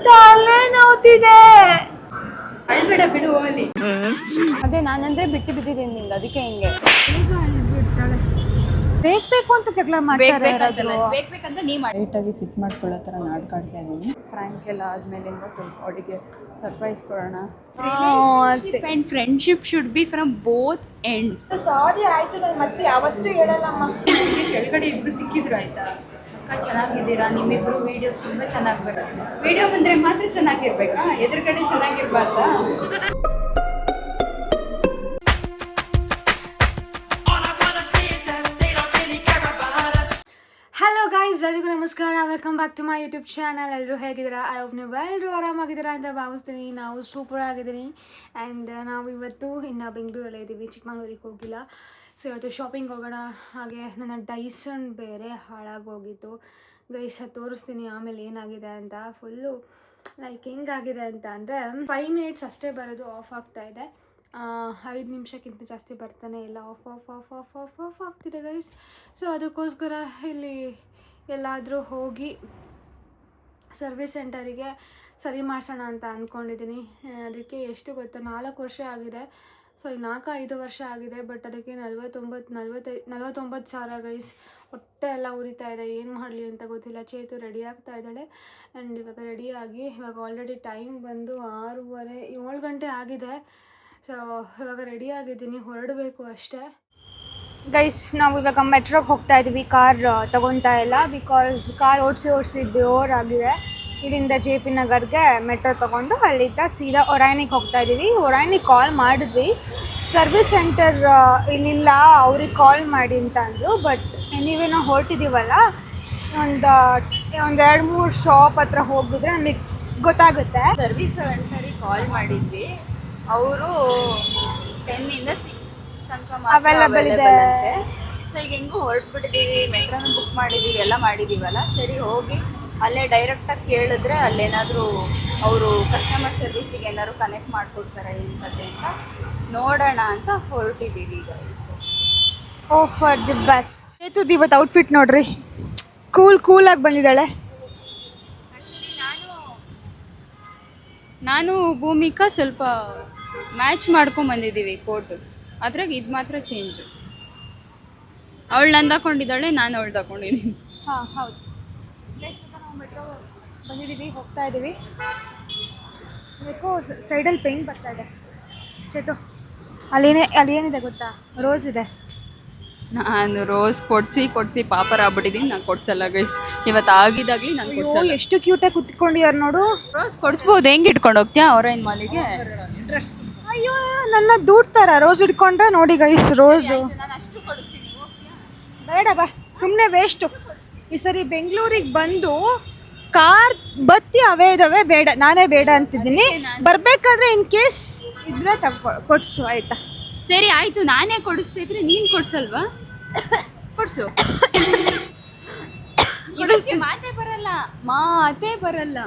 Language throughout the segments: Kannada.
ತಲೆ ನೋವ್ತಿದೆ. ಅಳ್ಬೇಡ ಬಿಡು ಹೋಗ್ಲಿ. ಅದೇ ನಾನಂದ್ರೆ ಬಿಟ್ಟು ಬಿದ್ದಿದ್ದೀನಿ ನಿಂಗೆ, ಅದಕ್ಕೆ ಹಿಂಗೆ ಈಗ ಅಳ್ಬಿಡ್ತಾಳೆ. ಬೇಕು ಅಂತ ಜಗಳ ಮಾಡ್ತಾರೆ. ಬೇಕಂತ ನೀ ಲೈಟಾಗಿ ಸಿಟ್ ಮಾಡ್ಕೊಳ್ಳೋ ಥರ ನಾಡ್ಕಾಡ್ತಾ ಇದ್ದೀನಿ. ಫ್ರ್ಯಾಂಕ್ ಎಲ್ಲ ಆದ್ಮೇಲಿಂದ ಸ್ವಲ್ಪ ಅವಳಿಗೆ ಸರ್ಪ್ರೈಸ್ ಕೊಡೋಣ. And friendship should be from both ends. Sorry ಆಯ್ತು, ನಾನು ಮತ್ತೆ ಯಾವತ್ತೂ ಹೇಳಲ್ಲಮ್ಮ. ನನಗೆ ಕೆಳಗಡೆ ಇಬ್ರು ಸಿಕ್ಕಿದ್ರು ಆಯ್ತಾ, ಅಕ್ಕ ಚೆನ್ನಾಗಿದ್ದೀರಾ, ನಿಮ್ಮಿಬ್ರು ವೀಡಿಯೋಸ್ ತುಂಬ ಚೆನ್ನಾಗಿ ಬರುತ್ತೆ. ವೀಡಿಯೋ ಬಂದರೆ ಮಾತ್ರ ಚೆನ್ನಾಗಿರ್ಬೇಕಾ, ಎದುರುಗಡೆ ಚೆನ್ನಾಗಿರ್ಬಾರ್ದಾ? ಹಲೋ ಗೈಸ್, ಎಲ್ಲರಿಗೂ ನಮಸ್ಕಾರ. Welcome back to my YouTube channel. ಎಲ್ಲರೂ ಹೇಗಿದ್ದೀರಾ? ಐ ಹೋಪ್ ನೀವು ಎಲ್ಲರೂ ಆರಾಮಾಗಿದ್ದೀರಾ ಅಂತ ಭಾವಿಸ್ತೀನಿ. ನಾವು ಸೂಪರ್ ಆಗಿದ್ದೀನಿ. ಆ್ಯಂಡ್ ನಾವು ಇವತ್ತು ಇನ್ನು ಬೆಂಗಳೂರಲ್ಲೇ ಇದ್ದೀವಿ, ಚಿಕ್ಕಮಂಗ್ಳೂರಿಗೆ ಹೋಗಿಲ್ಲ. ಸೊ ಇವತ್ತು ಶಾಪಿಂಗ್ ಹೋಗೋಣ. ಹಾಗೆ ನನ್ನ ಡೈಸನ್ ಬೇರೆ ಹಾಳಾಗೋಗಿತ್ತು ಗೈಸ್, ತೋರಿಸ್ತೀನಿ ಆಮೇಲೆ ಏನಾಗಿದೆ ಅಂತ. ಫುಲ್ಲು ಲೈಕ್ ಹೆಂಗಾಗಿದೆ ಅಂತ ಅಂದರೆ 5 ಮಿನಿಟ್ಸ್ ಅಷ್ಟೇ ಬರೋದು, ಆಫ್ ಆಗ್ತಾಯಿದೆ. 5 ನಿಮಿಷಕ್ಕಿಂತ ಜಾಸ್ತಿ ಬರ್ತಾನೆ ಇಲ್ಲ, ಆಫ್ ಆಗ್ತಿದೆ ಗೈಸ್. ಸೊ ಅದಕ್ಕೋಸ್ಕರ ಇಲ್ಲಿ ಎಲ್ಲಾದರೂ ಹೋಗಿ ಸರ್ವಿಸ್ ಸೆಂಟರಿಗೆ ಸರಿ ಮಾಡಿಸೋಣ ಅಂತ ಅಂದ್ಕೊಂಡಿದ್ದೀನಿ. ಅದಕ್ಕೆ ಎಷ್ಟು ಗೊತ್ತಾ, 4 ವರ್ಷ ಆಗಿದೆ. ಸೊ 4-5 ವರ್ಷ ಆಗಿದೆ. ಬಟ್ ಅದಕ್ಕೆ 49 ಸಾವಿರ ಗೈಸ್. ಹೊಟ್ಟೆ ಎಲ್ಲ ಉರಿತಾ ಇದೆ, ಏನು ಮಾಡಲಿ ಅಂತ ಗೊತ್ತಿಲ್ಲ. ಚೇತು ರೆಡಿ ಆಗ್ತಾ ಇದ್ದಾಳೆ. ಆ್ಯಂಡ್ ಇವಾಗ ರೆಡಿಯಾಗಿ ಇವಾಗ ಆಲ್ರೆಡಿ ಟೈಮ್ ಬಂದು 6:30 7 ಗಂಟೆ ಆಗಿದೆ. ಸೊ ಇವಾಗ ರೆಡಿ ಆಗಿದ್ದೀನಿ, ಹೊರಡಬೇಕು ಅಷ್ಟೇ ಗೈಸ್. ನಾವು ಇವಾಗ ಮೆಟ್ರೋಗೆ ಹೋಗ್ತಾ ಇದ್ದೀವಿ, ಕಾರ್ ತೊಗೊತಾ ಇಲ್ಲ. ಬಿಕಾಸ್ ಕಾರ್ ಓಡಿಸಿ ಬೋರ್ ಆಗಿದೆ. ಇಲ್ಲಿಂದ JP ನಗರ್ಗೆ ಮೆಟ್ರೋ ತೊಗೊಂಡು ಅಲ್ಲಿಂದ ಸೀದಾ ಒರಾಯ್ನಿಗೆ ಹೋಗ್ತಾ ಇದ್ದೀವಿ. ಒರಾಯ್ನಿಗೆ ಕಾಲ್ ಮಾಡಿದ್ವಿ, ಸರ್ವಿಸ್ ಸೆಂಟರ್ ಇಲ್ಲಿಲ್ಲ, ಅವ್ರಿಗೆ ಕಾಲ್ ಮಾಡಿ ಅಂತ ಅಂದರು. ಬಟ್ ಎನಿವೇ ನಾವು ಹೊರಟಿದ್ದೀವಲ್ಲ, ಒಂದು 2-3 ಶಾಪ್ ಹತ್ರ ಹೋಗಿದ್ರೆ ನಮಗೆ ಗೊತ್ತಾಗುತ್ತೆ. ಸರ್ವಿಸ್ ಸೆಂಟರಿಗೆ ಕಾಲ್ ಮಾಡಿದ್ವಿ, ಅವರು 10 ಇಂದ 6 ತನಕ ಅವೈಲೇಬಲ್ ಇದೆ. ಸೊ ಈಗ ಹೆಂಗೂ ಹೊರಟ್ಬಿಟ್ಟಿದ್ದೀವಿ, ಮೆಟ್ರೋನ ಬುಕ್ ಮಾಡಿದ್ದೀವಿ, ಎಲ್ಲ ಮಾಡಿದ್ದೀವಲ್ಲ, ಸರಿ ಹೋಗಿ ಅಲ್ಲೇ ಡೈರೆಕ್ಟಾಗಿ ಕೇಳಿದ್ರೆ ಅಲ್ಲೇನಾದರೂ ಅವರು ಕಸ್ಟಮರ್ ಸರ್ವಿಸಿಗೆ ಏನಾದ್ರು ಕನೆಕ್ಟ್ ಮಾಡಿಕೊಡ್ತಾರೆ ಇಂಥದ್ದೇ ಅಂತ ನೋಡೋಣ ಅಂತ ಹೊರಟಿದ್ದೀವಿ ಈಗ. Oh for the best. ಚೇತುದು ಇವತ್ತು ಔಟ್ಫಿಟ್ ನೋಡ್ರಿ, ಕೂಲಾಗಿ ಬಂದಿದ್ದಾಳೆ. ನಾನು ಭೂಮಿಕಾ ಸ್ವಲ್ಪ ಮ್ಯಾಚ್ ಮಾಡ್ಕೊಂಬಂದಿದ್ದೀವಿ ಕೋಟು, ಅದ್ರಾಗ ಇದು ಮಾತ್ರ ಚೇಂಜು. ಅವಳು ನಂದು ಹಾಕೊಂಡಿದ್ದಾಳೆ, ನಾನು ಅವಳು ತಗೊಂಡಿದ್ದೀನಿ. ಹಾಂ ಹೌದು. ನಾವು ಮೆಟ್ರೋ ಬಂದಿದ್ದೀವಿ, ಹೋಗ್ತಾ ಇದ್ದೀವಿ. ಬೇಕು ಸೈಡಲ್ಲಿ ಪೇಂಟ್ ಬರ್ತಾ ಇದೆ. ಚೇತು ಅಲ್ಲಿ ಏನಿದೆ ಗೊತ್ತಾ, ರೋಸ್ ಇದೆ. ನಾನು ರೋಸ್ ಕೊಡಿಸಿ ಪಾಪರ್ ಆಗ್ಬಿಟ್ಟಿದ್ದೀನಿ. ನಾನು ಕೊಡ್ಸಲ್ಲ ಗೈಸ್, ಇವತ್ತು ಆಗಿದಾಗಲಿ ನಾನು ಕೊಡ್ಸಲ್ಲ. ಎಷ್ಟು ಕ್ಯೂಟಾಗಿ ಕುತ್ಕೊಂಡಿದ್ದಾರೆ ನೋಡು. ರೋಸ್ ಕೊಡಿಸ್ಬೋದು, ಹೆಂಗೆ ಇಟ್ಕೊಂಡು ಹೋಗ್ತೀಯಾ ಆರೆಂಜ್ ಮಾಲಿಗೆ? ಅಯ್ಯೋ, ನನ್ನ ದೂಡ್ತಾರ ರೋಸ್ ಇಟ್ಕೊಂಡ್ರೆ. ನೋಡಿ ಗೈಸ್, ರೋಸು ನಾನು ಅಷ್ಟು ಕೊಡಿಸ್ತೀನಿ, ಬೇಡ ಬಾ, ಸುಮ್ಮನೆ ವೇಸ್ಟು. ಈ ಸರಿ ಬೆಂಗಳೂರಿಗೆ ಬಂದು ಕಾರ್ ಬತ್ತಿ ಅವೇ ಇದಾವೆ, ಬೇಡ, ನಾನೇ ಬೇಡ ಅಂತಿದ್ದೀನಿ. ಬರಬೇಕಾದ್ರೆ ಇನ್ ಕೇಸ್ ಇದ್ರೆ ಕೊಡ್ಸು ಆಯ್ತಾ? ಸರಿ ಆಯಿತು, ನಾನೇ ಕೊಡಿಸ್ತಿದ್ರೆ ನೀನು ಕೊಡ್ಸಲ್ವಾ? ಕೊಡಿಸು. ಮಾತೇ ಬರಲ್ಲ.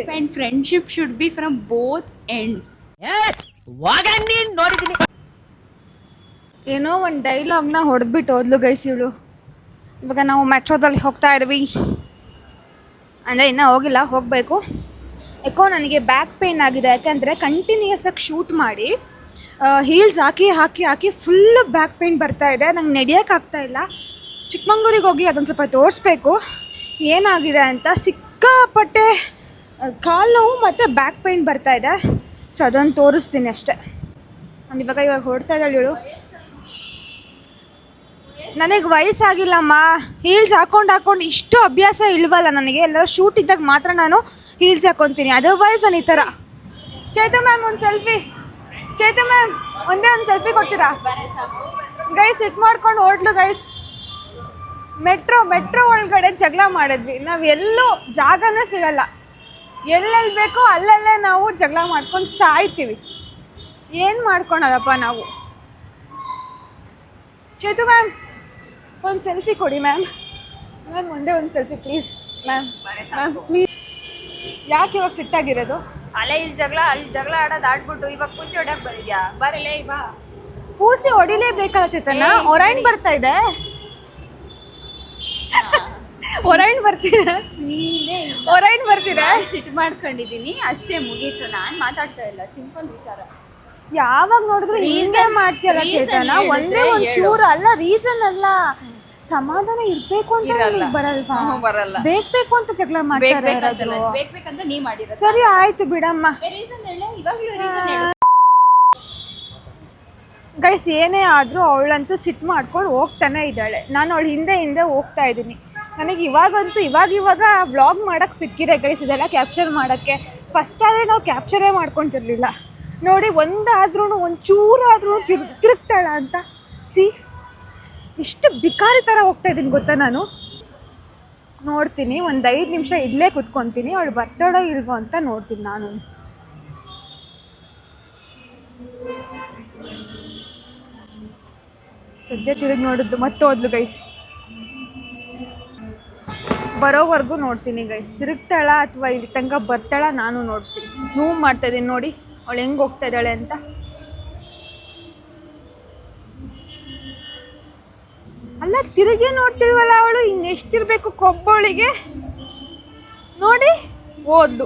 And friendship should be from both ends. ಏನೋ ಒಂದು ಡೈಲಾಗ್ನ ಹೊಡೆದ್ಬಿಟ್ಟು ಹೋದ್ಲು ಗೈಸ್ ಇವಳು. ಇವಾಗ ನಾವು ಮೆಟ್ರೋದಲ್ಲಿ ಹೋಗ್ತಾ ಇದ್ವಿ, ಅಂದರೆ ಇನ್ನೂ ಹೋಗಿಲ್ಲ, ಹೋಗಬೇಕು. ಯಾಕೋ ನನಗೆ ಬ್ಯಾಕ್ ಪೇಯ್ನ್ ಆಗಿದೆ, ಯಾಕೆಂದರೆ ಕಂಟಿನ್ಯೂಸ್ ಆಗಿ ಶೂಟ್ ಮಾಡಿ ಹೀಲ್ಸ್ ಹಾಕಿ ಫುಲ್ಲು ಬ್ಯಾಕ್ ಪೇಯ್ನ್ ಬರ್ತಾ ಇದೆ. ನಂಗೆ ನಡೆಯೋಕ್ಕಾಗ್ತಾ ಇಲ್ಲ. ಚಿಕ್ಕಮಂಗ್ಳೂರಿಗೆ ಹೋಗಿ ಅದೊಂದು ಸ್ವಲ್ಪ ತೋರಿಸ್ಬೇಕು ಏನಾಗಿದೆ ಅಂತ. ಸಿಕ್ಕಾಪಟ್ಟೆ ಕಾಲು ನೋವು ಮತ್ತು ಬ್ಯಾಕ್ ಪೇಯ್ನ್ ಬರ್ತಾ ಇದೆ. ಸೊ ಅದೊಂದು ತೋರಿಸ್ತೀನಿ ಅಷ್ಟೇ. ನಾನು ಇವಾಗ ಹೊರಡ್ತಾ ಇದ್ದಾಳೆ ಇವಳು. ನನಗೆ ವಯಸ್ಸಾಗಿಲ್ಲಮ್ಮ, ಹೀಲ್ಸ್ ಹಾಕೊಂಡು ಇಷ್ಟು ಅಭ್ಯಾಸ ಇಲ್ವಲ್ಲ ನನಗೆ. ಎಲ್ಲರೂ ಶೂಟ್ ಇದ್ದಾಗ ಮಾತ್ರ ನಾನು ಹೀಲ್ಸ್ ಹಾಕ್ಕೊತೀನಿ, ಅದರ್ವೈಸ್ ನಾನು ಈ ಥರ. ಚೇತು ಮ್ಯಾಮ್ ಒಂದು ಸೆಲ್ಫಿ. ಚೇತು ಮ್ಯಾಮ್ ಒಂದೇ ಒಂದು ಸೆಲ್ಫಿ ಕೊಡ್ತೀರಾ ಗೈಸ್? ಇಟ್ ಮಾಡ್ಕೊಂಡು ಹೊರಡ್ಲು ಗೈಸ್. ಮೆಟ್ರೋ ಒಳಗಡೆ ಜಗಳ ಮಾಡಿದ್ವಿ ನಾವು, ಎಲ್ಲೂ ಜಾಗನೇ ಸಿಗಲ್ಲ. ಎಲ್ಲೆಲ್ಲಿ ಬೇಕೋ ಅಲ್ಲಲ್ಲೇ ನಾವು ಜಗಳ ಮಾಡ್ಕೊಂಡು ಸಾಯ್ತೀವಿ. ಏನು ಮಾಡ್ಕೊಳೋದಪ್ಪ ನಾವು. ಚೇತು ಮ್ಯಾಮ್ ಒಂದು ಸೆಲ್ಫಿ ಕೊಡಿ ಮ್ಯಾಮ್. ಒಂದೇ ಒಂದು ಸೆಲ್ಫಿ ಪ್ಲೀಸ್ ಮ್ಯಾಮ್ ಪ್ಲೀಸ್. ಯಾಕೆ ಇವಾಗ ಸಿಟ್ಟಾಗಿರೋದು? ಅಲ್ಲಿ ಜಗಳ ಆಡೋದು ಆಡ್ಬಿಟ್ಟು ಇವಾಗ ಪೂಜೆ ಹೊಡ್ಯಕ್ಕೆ ಬರಿದ್ಯಾ? ಬರಲೇ ಬಾ. ಪೂಸಿ ಹೊಡಿಲೇಬೇಕಲ್ಲ ಚೇತನ, ಒರೈನ್ ಬರ್ತಾ ಇದೆ. ಹೊರೈನ್ ಬರ್ತೀರಾ ನೀನೇ ಹೊರೈನ್ ಬರ್ತೀರಾ ಸಿಟ್ಟು ಮಾಡ್ಕೊಂಡಿದ್ದೀನಿ ಅಷ್ಟೇ, ಮುಗೀತು. ನಾನು ಮಾತಾಡ್ತಾ ಇಲ್ಲ, ಸಿಂಪಲ್ ವಿಚಾರ. ಯಾವಾಗ ನೋಡಿದ್ರು ಹಿಂಗೆ ಮಾಡ್ತೀಯಲ್ಲ ಚೇತನ. ಒಂದೇ ಒಂದ್ ಚೂರು ಅಲ್ಲ, ರೀಸನ್ ಅಲ್ಲ, ಸಮಾಧಾನ ಇರ್ಬೇಕು ಅಂತ ನಿನಗ್ ಬರಲ್ವಾ? ಬರಲ್ಲ. ಬೇಕು ಅಂತ ಜಗಳ ಮಾಡ್ತಾರೆ. ಬೇಕಂತ ನೀ ಮಾಡಿರ. ಸರಿ ಆಯ್ತು ಬಿಡಮ್ಮ. ರೀಸನ್ ಹೇಳು, ಇವಾಗ್ಲೂ ರೀಸನ್ ಹೇಳು. ಗೈಸ್ ಏನೇ ಆದರೂ ಅವಳಂತೂ ಸಿಟ್ಟು ಮಾಡ್ಕೊಂಡು ಹೋಗ್ತಾನೆ ಇದ್ದಾಳೆ. ನಾನು ಅವಳು ಹಿಂದೆ ಹೋಗ್ತಾ ಇದ್ದೀನಿ. ನನಗೆ ಇವಾಗಂತೂ ಇವಾಗ ವ್ಲಾಗ್ ಮಾಡೋಕ್ಕೆ ಸಿಕ್ಕಿದೆ ಗೈಸ್, ಇದೆಲ್ಲ ಕ್ಯಾಪ್ಚರ್ ಮಾಡೋಕ್ಕೆ. ಫಸ್ಟ್ ಆದರೆ ನಾವು ಕ್ಯಾಪ್ಚರೇ ಮಾಡ್ಕೊತಿರ್ಲಿಲ್ಲ ನೋಡಿ. ಒಂದಾದ್ರೂ ಒಂಚೂರಾದ್ರೂ ತಿರುಗ್ತಾಳ ಅಂತ ಇಷ್ಟು ಬಿಕಾರಿ ಥರ ಹೋಗ್ತಾ ಇದ್ದೀನಿ ಗೊತ್ತಾ. ನಾನು ನೋಡ್ತೀನಿ, ಒಂದು 5 ನಿಮಿಷ ಇಲ್ಲೇ ಕುತ್ಕೊತೀನಿ, ಅವಳು ಬರ್ತಾಳೋ ಇಲ್ವೋ ಅಂತ ನೋಡ್ತೀನಿ ನಾನು. ಸದ್ಯ ತಿರುಗಿ ನೋಡಿದ್ದು ಮತ್ತೆ ಹೋದ್ಲು ಗೈಸ್. ಬರೋವರೆಗೂ ನೋಡ್ತೀನಿ ಗೈಸ್, ತಿರುಗ್ತಾಳ ಅಥವಾ ಇಲ್ಲಿ ತನಕ ಬರ್ತಾಳ ನಾನು ನೋಡ್ತೀನಿ. ಝೂಮ್ ಮಾಡ್ತಾ ಇದ್ದೀನಿ ನೋಡಿ ಅವಳು ಹೆಂಗೆ ಹೋಗ್ತಾ ಇದ್ದಾಳೆ ಅಂತ. ಅಲ್ಲ ತಿರುಗಿ ನೋಡ್ತಿಲ್ವಲ್ಲ ಅವಳು, ಇನ್ನೆಷ್ಟಿರ್ಬೇಕು ಕೊಬ್ಬಳಿಗೆ ನೋಡಿ. ಓದ್ಲು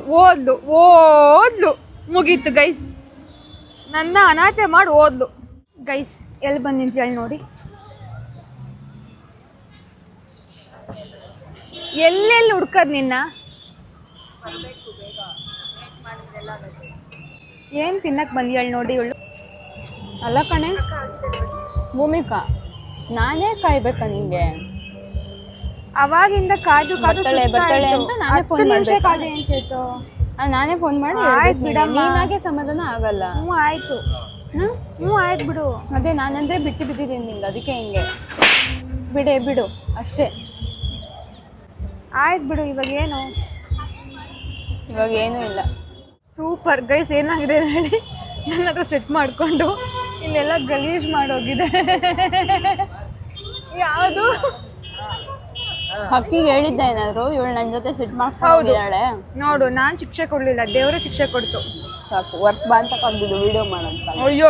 ಮುಗೀತು ಗೈಸ್, ನನ್ನ ಅನಾಥೆ ಮಾಡಿ ಓದ್ಲು ಗೈಸ್. ಎಲ್ಲಿ ಬಂದು ನಿಂತೇಳಿ ನೋಡಿ, ಎಲ್ಲೆಲ್ಲಿ ಹುಡ್ಕದ್ ನಿನ್ನ. ಏನು ತಿನ್ನಕ್ಕೆ ಬಂದಿಯಾಳು ನೋಡಿ ಇವಳು. ಅಲ್ಲ ಕಣೆ ಭೂಮಿಕಾ, ನಾನೇ ಕಾಯ್ಬೇಕಾ ನಿಂಗೆ? ಅವಾಗಿಂದ ಕಾದು ಬರ್ತಾಳೆ ಅಂತ ನಾನೇ ಫೋನ್ ಮಾಡ್ಬೇಕು. ನಾನೇ ಫೋನ್ ಮಾಡಿ ನೀನಾಗೆ ಸಮಾಧಾನ ಆಗಲ್ಲ. ಆಯ್ತು ಬಿಡು. ಅದೇ ನಾನಂದ್ರೆ ಬಿಟ್ಟು ಬಿದ್ದಿದ್ದೀನಿ ನಿಂಗೆ, ಅದಕ್ಕೆ ಹಿಂಗೆ. ಬಿಡು ಅಷ್ಟೇ. ಆಯ್ತು ಬಿಡು. ಇವಾಗ ಏನೂ ಇಲ್ಲ. Super guys. ಏನಾಗಿದೆ ಹೇಳಿ, ನನ್ನ ಹತ್ರ ಸೆಟ್ ಮಾಡಿಕೊಂಡು ಇಲ್ಲೆಲ್ಲ ಗಲೀಜ್ ಮಾಡೋಗಿದೆ. ಯಾವುದು ಹಕ್ಕಿಗೆ ಹೇಳಿದ್ದೆ ಏನಾದ್ರು ಇವಳು ನನ್ನ ಜೊತೆ ಸಿಟ್ ಮಾಡ್ಕೊಂಡಿದ್ದಾಳೆ ನೋಡು. ನಾನು ಶಿಕ್ಷೆ ಕೊಡ್ಲಿಲ್ಲ, ದೇವರೇ ಶಿಕ್ಷೆ ಕೊಡ್ತು. ಸಾಕು, ವರ್ಷ ಬಾ ಅಂತ ಕರೆದಿದ್ದು ವಿಡಿಯೋ ಮಾಡೋಂತ. ಅಯ್ಯೋ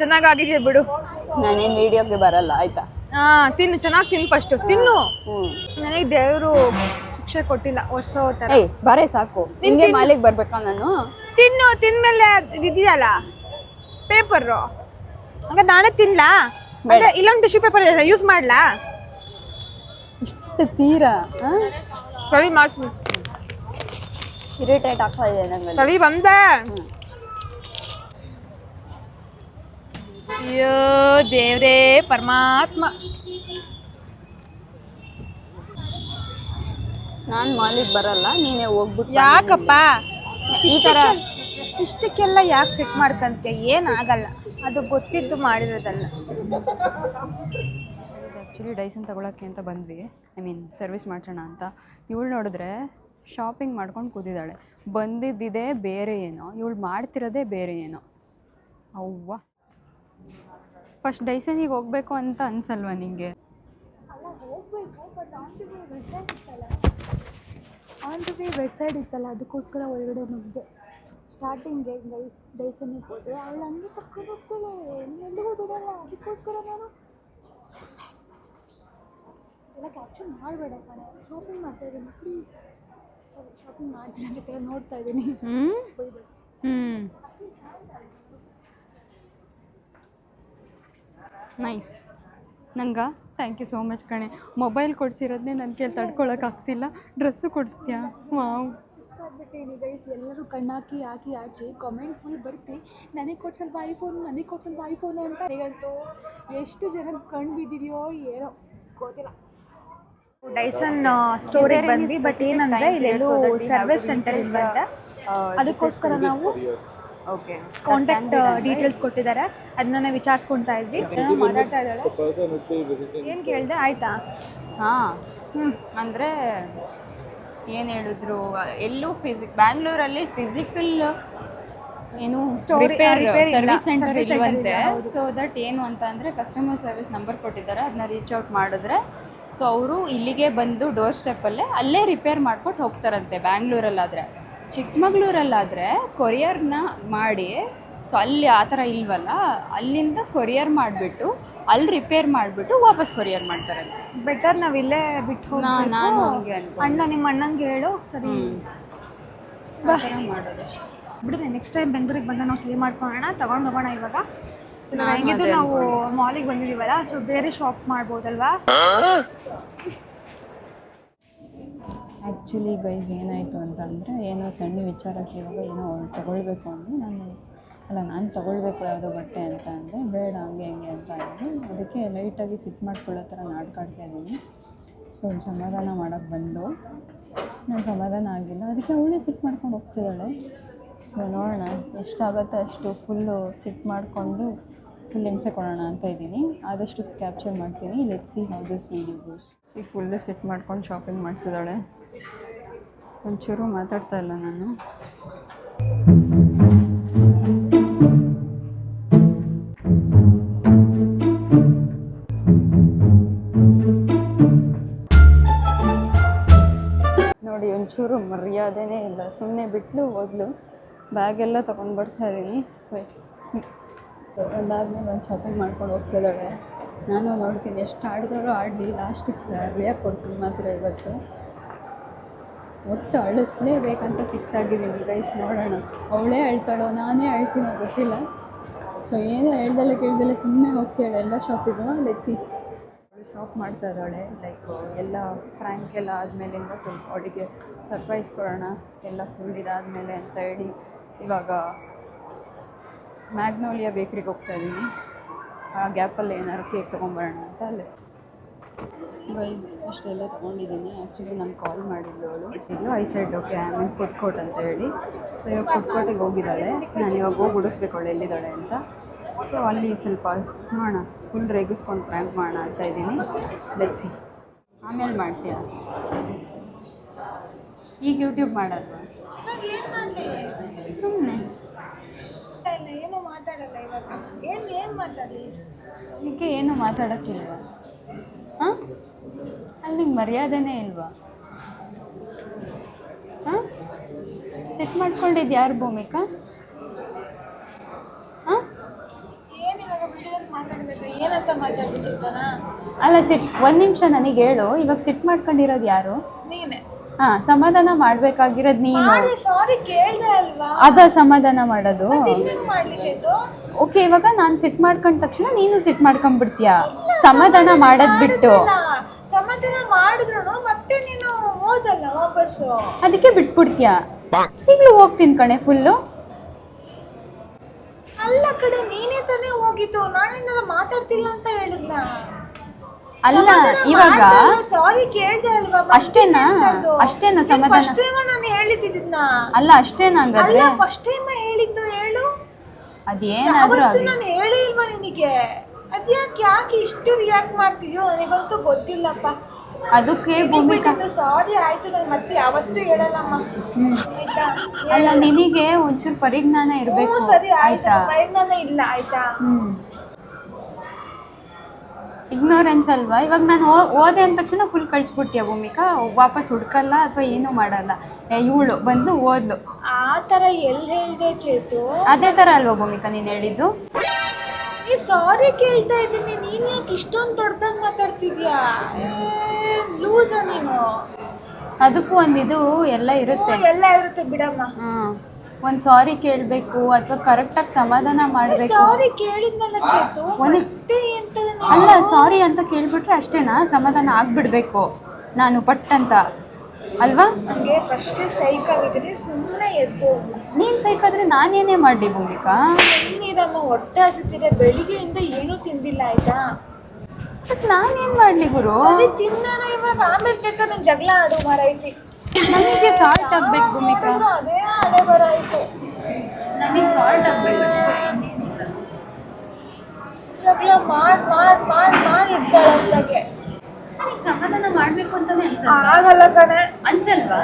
ಚೆನ್ನಾಗಾಗಿದೆಯಾ ಬಿಡು. ನಾನೇನು ವಿಡಿಯೋಗೆ ಬರಲ್ಲ ಆಯ್ತಾ. ತಿನ್ನು, ಚೆನ್ನಾಗಿ ತಿನ್ನು, ಫಸ್ಟ್ ತಿನ್ನು. ನನಗೆ ದೇವರು ಶಿಕ್ಷೆ ಕೊಟ್ಟಿಲ್ಲ, ವರ್ಷ ಥರ. ಬರೇ ಸಾಕು, ನಿಂಗೆ ಮಾಲಿಗೆ ಬರ್ಬೇಕಾ ನಾನು? ತಿಂದ್ಮೇಲೆ ಇದೆಯಲ್ಲ ಪೇಪರು, ಹಂಗ ನಾನೇ ತಿನ್ಲಾ? ಇಲ್ಲೊಂದು ಟಿಶ್ಯೂ ಪೇಪರ್ ಯೂಸ್ ಮಾಡ್ಲಾ? ಇಷ್ಟು ತೀರಾ ಸರಿ ಮಾಡ್ತೀನಿ. ಇರಿಟೇಟ್ ಆಗ್ತಾ ಇದೆ ನಂಗೆ. ಸರಿ ಬಂದೆ. ಅಯ್ಯೋ ದೇವ್ರೇ ಪರಮಾತ್ಮ. ನಾನು ಮಾಲಿಗೆ ಬರಲ್ಲ, ನೀನೇ ಹೋಗ್ಬಿಟ್ಟು. ಯಾಕಪ್ಪ ಈ ಥರ ಇಷ್ಟಕ್ಕೆಲ್ಲ ಯಾಕೆ ಸೆಟ್ ಮಾಡ್ಕಂತೆ? ಏನಾಗಲ್ಲ, ಅದು ಗೊತ್ತಿದ್ದು ಮಾಡಿರೋದಲ್ಲ. ಆ್ಯಕ್ಚುಲಿ ಡೈಸನ್ ತೊಗೊಳಕ್ಕೆ ಅಂತ ಬಂದ್ವಿ, ಸರ್ವಿಸ್ ಮಾಡ್ಸೋಣ ಅಂತ. ಇವಳು ನೋಡಿದ್ರೆ ಶಾಪಿಂಗ್ ಮಾಡ್ಕೊಂಡು ಕೂತಿದ್ದಾಳೆ. ಬಂದಿದ್ದಿದೆ ಬೇರೆ ಏನೋ, ಇವಳು ಮಾಡ್ತಿರೋದೇ ಬೇರೆ ಏನೋ. ಅವ್ವ, ಫಸ್ಟ್ ಡೈಸನಿಗೆ ಹೋಗ್ಬೇಕು ಅಂತ ಅನ್ಸಲ್ವಾ ನಿಂಗೆ? ಆನ್ ದ ವೇ ವೆಬ್ಸೈಟ್ ಇತ್ತಲ್ಲ, ಅದಕ್ಕೋಸ್ಕರ ಒಳಗಡೆ ನುಗ್ಗಿದೆ. ಸ್ಟಾರ್ಟಿಂಗ್ಗೆ ಡೈಸನಿಗೆ ಹೋದರೆ ಅವಳು ಹಂಗೆ ಕರ್ಕೊಂಡು ಹೋಗ್ತಾಳೆ, ನೀವೆಲ್ಲಿಗೂ ಬಿಡಲ್ಲ. ಅದಕ್ಕೋಸ್ಕರ ನಾನು ಎಲ್ಲ ಕ್ಯಾಪ್ಚರ್ ಮಾಡಬೇಡ ಕಣೆ. ಶಾಪಿಂಗ್ ಮಾಡ್ತಾ ಇದ್ದೀನಿ ಪ್ಲೀಸ್. ಶಾಪಿಂಗ್ ಮಾಡ್ತೀನಿ ಅಂತ ನೋಡ್ತಾ ಇದ್ದೀನಿ. ನೈಸ್. ನಂಗೆ ಥ್ಯಾಂಕ್ ಯು ಸೋ ಮಚ್ ಕಣೆ. ಮೊಬೈಲ್ ಕೊಡಿಸಿರೋದನ್ನೇ ನನ್ನ ಕೈಲಿ ತಡ್ಕೊಳಕ್ಕಾಗ್ತಿಲ್ಲ. ಡ್ರೆಸ್ಸು ಕೊಡಿಸ್ತೀಯಾ? ವಾವ್, ಸುಸ್ತಾಗ್ಬಿಟ್ಟೇನಿ ಗೈಸ್. ಎಲ್ಲರೂ ಕಣ್ಣಾಕಿ ಹಾಕಿ ಕಾಮೆಂಟ್ ಫುಲ್ ಬರ್ತಿ, ನನಗೆ ಕೊಟ್ಟು ಸ್ವಲ್ಪ ಐಫೋನು ಅಂತ. ಹೇಗಂತೂ ಎಷ್ಟು ಜನದ ಕಣ್ಣು ಬಿದ್ದಿದೆಯೋ ಏನೋ ಗೊತ್ತಿಲ್ಲ. ಡೈಸನ್ ಸ್ಟೋರಿಗೆ ಬಂದ್ವಿ, ಬಟ್ ಏನಂದರೆ ಇಲ್ಲೆಲ್ಲೂ ಸರ್ವಿಸ್ ಸೆಂಟರ್ ಇಲ್ವಂತ. ಅದಕ್ಕೋಸ್ಕರ ನಾವು ಕಾಂಟ್ಯಾಕ್ಟ್ ಡೀಟೇಲ್ಸ್ ಕೊಟ್ಟಿದ್ದಾರೆ, ಅದನ್ನ ವಿಚಾರಿಸ್ಕೊಳ್ತಾ ಇದ್ವಿ. ಮಾತಾಡ್ತಾ ಇದ್ದಾಳೆ. ಏನು ಕೇಳಿದೆ? ಆಯ್ತಾ? ಅಂದರೆ ಏನು ಹೇಳಿದ್ರು, ಎಲ್ಲೂ ಬ್ಯಾಂಗ್ಳೂರಲ್ಲಿ ಫಿಸಿಕಲ್ ಏನು ಸರ್ವಿಸ್ ಸೆಂಟರ್ ಇಲ್ವಂತೆ. ಸೊ ದಟ್ ಏನು ಅಂತ ಅಂದರೆ ಕಸ್ಟಮರ್ ಸರ್ವಿಸ್ ನಂಬರ್ ಕೊಟ್ಟಿದ್ದಾರೆ, ಅದನ್ನ ರೀಚ್ ಔಟ್ ಮಾಡಿದ್ರೆ ಸೊ ಅವರು ಇಲ್ಲಿಗೆ ಬಂದು ಡೋರ್ ಸ್ಟೆಪ್ಪಲ್ಲೇ ಅಲ್ಲೇ ರಿಪೇರ್ ಮಾಡ್ಕೊಟ್ಟು ಹೋಗ್ತಾರಂತೆ. ಬ್ಯಾಂಗ್ಳೂರಲ್ಲಾದರೆ. ಚಿಕ್ಕಮಗಳೂರಲ್ಲಾದರೆ ಕೊರಿಯರ್ನ ಮಾಡಿ ಸೊ ಅಲ್ಲಿ ಆ ಥರ ಇಲ್ವಲ್ಲ, ಅಲ್ಲಿಂದ ಕೊರಿಯರ್ ಮಾಡಿಬಿಟ್ಟು ಅಲ್ಲಿ ರಿಪೇರ್ ಮಾಡಿಬಿಟ್ಟು ವಾಪಸ್ ಕೊರಿಯರ್ ಮಾಡ್ತಾರೆ. ಬೆಟರ್ ನಾವು ಇಲ್ಲೇ ಬಿಟ್ಟು ನಾನು ಹಂಗೆ ಅಣ್ಣ ನಿಮ್ಮ ಅಣ್ಣಂಗೆ ಹೇಳು ಸರಿ ಮಾಡೋದಷ್ಟೇ. ಬಿಡ್ರಿ ನೆಕ್ಸ್ಟ್ ಟೈಮ್ ಬೆಂಗಳೂರಿಗೆ ಬಂದಾಗ ನಾವು ಸರಿ ಮಾಡ್ಕೊಳ್ಳೋಣ, ತಗೊಂಡು ಹೋಗೋಣ. ಇವಾಗ ಹೆಂಗಿದ್ರು ನಾವು ಮಾಲಿಗೆ ಬಂದಿದ್ದೀವಲ್ಲ, ಸೊ ಬೇರೆ ಶಾಪ್ ಮಾಡ್ಬೋದಲ್ವಾ. ಆ್ಯಕ್ಚುಲಿ ಗೈಸ್ ಏನಾಯಿತು ಅಂತಂದರೆ, ಏನೋ ಸಣ್ಣ ವಿಚಾರಕ್ಕೆ ಇವಾಗ ಏನೋ ತೊಗೊಳ್ಬೇಕು ಅಂದರೆ ನಾನು ತೊಗೊಳ್ಬೇಕು ಯಾವುದೋ ಬಟ್ಟೆ ಅಂತ ಅಂದರೆ ಬೇಡ ಹಂಗೆ ಹೆಂಗೆ ಅಂತ ಅಂದರೆ ಅದಕ್ಕೆ ಲೈಟಾಗಿ ಸಿಟ್ಟು ಮಾಡ್ಕೊಳ್ಳೋ ಥರ ನಾಟಕ ಆಡ್ತಾ ಇದ್ದೀನಿ. ಸೊ ಸಮಾಧಾನ ಮಾಡೋಕ್ಕೆ ಬಂದು ನಾನು ಸಮಾಧಾನ ಆಗಿಲ್ಲ, ಅದಕ್ಕೆ ಅವಳೇ ಸಿಟ್ಟು ಮಾಡ್ಕೊಂಡು ಹೋಗ್ತಿದ್ದಾಳೆ. ಸೊ ನೋಡೋಣ ಎಷ್ಟಾಗುತ್ತೋ ಅಷ್ಟು ಫುಲ್ಲು ಸಿಟ್ಟು ಮಾಡಿಕೊಂಡು ಫುಲ್ ಹಿಂಸೆ ಕೊಡೋಣ ಅಂತ ಇದ್ದೀನಿ. ಆದಷ್ಟು ಕ್ಯಾಪ್ಚರ್ ಮಾಡ್ತೀನಿ. Let's see how this video goes. Full ಸಿಟ್ಟು ಮಾಡ್ಕೊಂಡು ಶಾಪಿಂಗ್ ಮಾಡ್ತಿದ್ದಾಳೆ. ಒಂಚೂರು ಮಾತಾಡ್ತಾ ಇಲ್ಲ ನಾನು. ನೋಡಿ ಒಂಚೂರು ಮರ್ಯಾದೆನೇ ಇಲ್ಲ, ಸುಮ್ಮನೆ ಬಿಟ್ಲು ಹೋದ್ಲು. ಬ್ಯಾಗೆಲ್ಲ ತೊಗೊಂಡು ಬರ್ತಾಯಿದ್ದೀನಿ. ಒಂದಾದ್ಮೇಲೆ ಒಂದು ಶಾಪಿಂಗ್ ಮಾಡ್ಕೊಂಡು ಹೋಗ್ತಿದ್ದಾಳೆ. ನಾನು ನೋಡ್ತೀನಿ ಎಷ್ಟು ಆಡಿದವರು ಆಡಲಿ, ಲಾಸ್ಟಿಗೆ ಸರಿಯಾಗಿ ಕೊಡ್ತೀನಿ ಮಾತ್ರ ಇವತ್ತು. ಒಟ್ಟು ಅಳಿಸ್ಲೇಬೇಕಂತ ಫಿಕ್ಸ್ ಆಗಿದ್ದೀನಿ ಗೈಸ್. ನೋಡೋಣ ಅವಳೇ ಅಳ್ತಾಳೋ ನಾನೇ ಅಳ್ತೀನೋ ಗೊತ್ತಿಲ್ಲ. ಸೊ ಏನು ಹೇಳ್ದಲ್ಲ ಕೇಳ್ದಲ್ಲ ಸುಮ್ಮನೆ ಹೋಗ್ತಾಳೆ ಎಲ್ಲ ಶಾಪಿಗೂ. ಲೆಟ್ಸಿ ಶಾಪ್ ಮಾಡ್ತಾ ಇದ್ದಾಳೆ. ಲೈಕ್ ಎಲ್ಲ ಪ್ರ್ಯಾಂಕ್ ಎಲ್ಲ ಆದಮೇಲಿಂದ ಸ್ವಲ್ಪ ಅವಳಿಗೆ ಸರ್ಪ್ರೈಸ್ ಕೊಡೋಣ, ಎಲ್ಲ ಫುಲ್ ಇದಾದಮೇಲೆ ಅಂತ ಹೇಳಿ ಇವಾಗ ಮ್ಯಾಗ್ನೋಲಿಯಾ ಬೇಕ್ರಿಗೆ ಹೋಗ್ತಾಯಿದ್ದೀನಿ. ಆ ಗ್ಯಾಪಲ್ಲಿ ಏನಾದ್ರು ಕೇಕ್ ತೊಗೊಂಬರೋಣ ಅಂತ ಅಲ್ಲೇ ಗೈಸ್ ಅಷ್ಟೆಲ್ಲ ತೊಗೊಂಡಿದ್ದೀನಿ. ಆ್ಯಕ್ಚುಲಿ ನಾನು ಕಾಲ್ ಮಾಡಿದ್ಲು ಅವಳು. I said okay I mean food court ಅಂತ ಹೇಳಿ. ಸೊ ಇವಾಗ ಫುಡ್ ಕೋರ್ಟಿಗೆ ಹೋಗಿದ್ದಾಳೆ. ನಾನು ಇವಾಗ ಹೋಗಿ ಹುಡುಕ್ಬೇಕು ಅವಳು ಎಲ್ಲಿದ್ದಾಳೆ ಅಂತ. ಸೊ ಅಲ್ಲಿ ಸ್ವಲ್ಪ ನೋಡೋಣ, ಫುಲ್ ರೇಗಿಸ್ಕೊಂಡು ಪ್ರ್ಯಾಂಕ್ ಮಾಡೋಣ ಅಂತ ಇದ್ದೀನಿ. ಲೆಟ್ಸಿ ಆಮೇಲೆ ಮಾಡ್ತೀಯ. ಈಗ ಯೂಟ್ಯೂಬ್ ಮಾಡಲ್ವಾ? ಸುಮ್ಮನೆ ಏನು ಮಾತಾಡಲ್ಲ ಇವಾಗ. ಏನು ಮಾತಾಡಲಿ? ಇದಕ್ಕೆ ಏನು ಮಾತಾಡೋಕ್ಕಿಲ್ವಾ? ಹಾಂ, ಅಲ್ಲಿ ನಿಂಗೆ ಮರ್ಯಾದೆನೇ ಇಲ್ವಾ? ಹಾಂ, ಸೆಟ್ ಮಾಡ್ಕೊಂಡಿದ್ದು ಯಾರು ಭೂಮಿಕಾ? ಹಾಂ, ಏನು ಇವಾಗ ವಿಡಿಯೋದಲ್ಲಿ ಮಾತಾಡಬೇಕು? ಏನಂತ ಮಾತಾಡ್ಬಿಟ್ಟಿರ್ತಾನ? ಅಲ್ಲ ಒಂದು ನಿಮಿಷ ನನಗೆ ಹೇಳು, ಇವಾಗ ಸಿಟ್ಟು ಮಾಡ್ಕೊಂಡಿರೋದು ಯಾರು? ನೀನೆ. ಹಾಂ, ಸಮಾಧಾನ ಮಾಡಬೇಕಾಗಿರೋದು ನೀನು. ಸಾರಿ ಕೇಳ್ದೆ ಅಲ್ವಾ? ಅದ ಸಮಾಧಾನ ಮಾಡೋದು. ಮಾಡ್ಲಿ ಚೇತು? ಓಕೆ, ಇವಾಗ ನಾನು ಸಿಟ್ಟು ಮಾಡ್ಕೊಂಡ ತಕ್ಷಣ ನೀನು ಸಿಟ್ಟು ಮಾಡ್ಕೊಂಡ್ಬಿಡ್ತೀಯ. ಸಮಾಧಾನ ಮಾಡೋದು ಬಿಟ್ಟು ಸಮಾಧಾನ ಮಾಡಿದ್ರು ಮತ್ತೆ ನೀನು ಓದಲ್ಲ ವಾಪಸ್ಸು, ಅದಕ್ಕೆ ಬಿಟ್ಬಿಡ್ತೀಯ. ಈಗಲೂ ಹೋಗ್ತೀನಿ ಕಣೆ ಫುಲ್ಲು. ಅಲ್ಲ ಕಡೆ ನೀನೇ ತಾನೇ ಹೋಗಿತ್ತು, ನಾನೇನಾರ ಮಾತಾಡ್ತಿಲ್ಲ ಅಂತ ಹೇಳಿದ್ನ. ಅಲ್ಲ ಇವಾಗ ಸಾರಿ ಕೇಳ್ದೆ ಅಲ್ವಾ? ಅಷ್ಟೇನಾ ಸಮಾಧಾನ? ಫಸ್ಟ್ ಟೈಮ್ ನಾನು ಹೇಳಿದ್ದಿದ್ನ. ಅಲ್ಲ ಅಷ್ಟೇನಾ? ಅಲ್ಲ ಫಸ್ಟ್ ಟೈಮ್ ಹೇಳಿದ್ದು ಹೇಳು. ಅದೇನಾದ್ರೂ ನಾನು ಹೇಳೇ ಇಲ್ವಾ ನಿನಗೆ? ಯಾಕೆ ಇಷ್ಟು ರಿಯಾಕ್ಟ್ ಮಾಡ್ತಿದ್ಯೋ ನನಗಂತೂ ಗೊತ್ತಿಲ್ಲಪ್ಪ. ಅದಕ್ಕೆ ಭೂಮಿಕಾ ಸಾರಿ ಆಯ್ತು, ನಾನು ಮತ್ತೆ ಯಾವತ್ತೂ ಹೇಳಲ್ಲಮ್ಮ ಆಯ್ತಾ? ಅಲ್ಲ ನಿನಗೆ ಒಂಚೂರು ಪರಿಜ್ಞಾನ ಇರಬೇಕು. ಸರಿ ಆಯ್ತಾ? ಪರಿಜ್ಞಾನ ಇಲ್ಲ ಆಯ್ತಾ? ಇಗ್ನೋರೆನ್ಸ್ ಅಲ್ವಾ? ಇವಾಗ ನಾನು ಓದೆ ಅಂದ ತಕ್ಷಣ ಫುಲ್ ಕಳಿಸ್ಬಿಡ್ತೀಯ ಭೂಮಿಕಾ, ವಾಪಸ್ ಹುಡ್ಕಲ್ಲ ಅಥವಾ ಏನೂ ಮಾಡಲ್ಲ. ಇವಳು ಬಂದು ಓದ್ಲು. ಆ ಥರ ಎಲ್ಲಿ ಹೇಳಿದೆ ಚೇತು? ಅದೇ ಥರ ಅಲ್ವಾ ಭೂಮಿಕಾ ನೀನು ಹೇಳಿದ್ದು? ಈ ಸಾರಿ ಕೇಳ್ತಾ ಇದ್ದೀನಿ, ನೀನು ಯಾಕೆ ಇಷ್ಟೊಂದು ದೊಡ್ಡದಾಗಿ ಮಾತಾಡ್ತಿದ್ಯಾ? ಲೂಸ ನೀನು. ಅದಕ್ಕೂ ಒಂದಿದು ಎಲ್ಲ ಇರುತ್ತೆ. ಎಲ್ಲ ಇರುತ್ತೆ ಬಿಡಮ್ಮ. ಒಂದು ಸಾರಿ ಕೇಳಬೇಕು ಅಥವಾ ಕರೆಕ್ಟಾಗಿ ಸಮಾಧಾನ ಮಾಡಬೇಕು. ಸಾರಿ ಕೇಳಿದ್ನಲ್ಲ ಚೇತು, ಅಲ್ಲ ಸಾರಿ ಅಂತ ಕೇಳ್ಬಿಟ್ರೆ ಅಷ್ಟೇನಾ? ಸಮಾಧಾನ ಆಗ್ಬಿಡ್ಬೇಕು ನಾನು ಪಟ್ ಅಂತ ಅಲ್ವಾ? ನನಗೆ ಫಸ್ಟ್ ಸೈಕ್ ಆಗಿದ್ದೀನಿ, ಸುಮ್ಮನೆ ಎದ್ದು. ನೀನು ಸೈಕಾದ್ರೆ ನಾನೇನೇ ಮಾಡಲಿ ಭೂಮಿಕಾ? ನೀರಮ್ಮ ಹೊಟ್ಟೆ ಹಸುತ್ತಿದೆ, ಬೆಳಿಗ್ಗೆಯಿಂದ ಏನೂ ತಿಂದಿಲ್ಲ ಆಯ್ತಾ? ಬಟ್ ನಾನೇನು ಮಾಡಲಿ ಗುರು? ಸರಿ ತಿನ್ನೋಣ ಇವಾಗ, ಆಮೇಲೆ ಬೇಕಾ ನಾನು ಜಗಳ ಆಡು ಮಾರೈತಿ. ನನಗೆ ಸಾಲ್ಟ್ ಆಗ್ಬೇಕು ಭೂಮಿಕಾ. ಅದೇ ಆಡೆ ಬರಾಯ್ತು. ನನಗೆ ಸಾಲ್ಟ್ ಆಗ್ಬೇಕು ಅಷ್ಟೇ, ಇನ್ನೇನಿಲ್ಲ. ಜಗಳ ಮಾಡಿರ್ತಾಳೆ. ನನಗೆ ಸಮಾಧಾನ ಮಾಡಬೇಕು ಅಂತಾನೆ ಅನ್ಸಲ್ಲ. ಆಗಲ್ಲ ಕಣೆ. ಅನ್ಸಲ್ವಾ?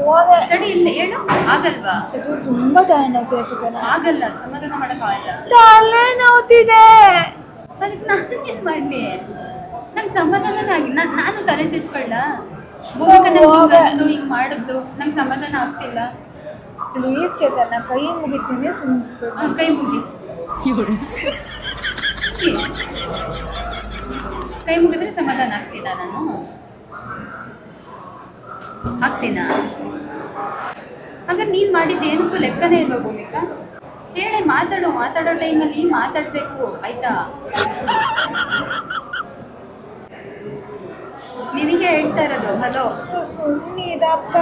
ಹೋದೆ ತಡಿ ಇಲ್ಲ ಹೇಳು. ಆಗಲ್ವಾ? ಇದು ತುಂಬಾ ತಲೆ ನೋವ್ತಿದೆ. ಆಗಲ್ಲ, ಸಮಾಧಾನ ಮಾಡೋಕ್ಕಾಗಲ್ಲ. ತಲೆ ನೋವ್ತಿದೆ. ಅದಕ್ಕೆ ನಾನು ಏನು ಮಾಡಲಿ? ನಂಗೆ ಸಮಾಧಾನನೇ ಆಗಿಲ್ಲ. ನಾನು ತಲೆ ಚಚ್ಕೊಳ್ಳ ಭೂಮಿಕಾ, ನಂಗೆ ಹಿಂಗೆ ಮಾಡಿದ್ದು ನಂಗೆ ಸಮಾಧಾನ ಆಗ್ತಿಲ್ಲ. ಪ್ಲೀಸ್ ಚೇತನ, ಕೈ ಮುಗಿತೀನಿ ಸುಮ್ಮನೆ. ಕೈ ಮುಗಿ. ಕೈ ಮುಗಿದ್ರೆ ಸಮಾಧಾನ ಆಗ್ತೀನಾ ನಾನು? ಆಗ್ತೀನಾ? ಹಾಗಾದ್ರೆ ನೀನು ಮಾಡಿದ್ದು ಏನಕ್ಕೂ ಲೆಕ್ಕನೇ ಇಲ್ವಾ ಭೂಮಿಕಾ? ಹೇಳಿ, ಮಾತಾಡೋ ಟೈಮಲ್ಲಿ ಮಾತಾಡಬೇಕು ಆಯ್ತಾ? ನಿನಗೆ ಹೇಳ್ತಾ ಇರೋದು. ಹಲೋ, ಸುಮ್ಮನಿರಪ್ಪ.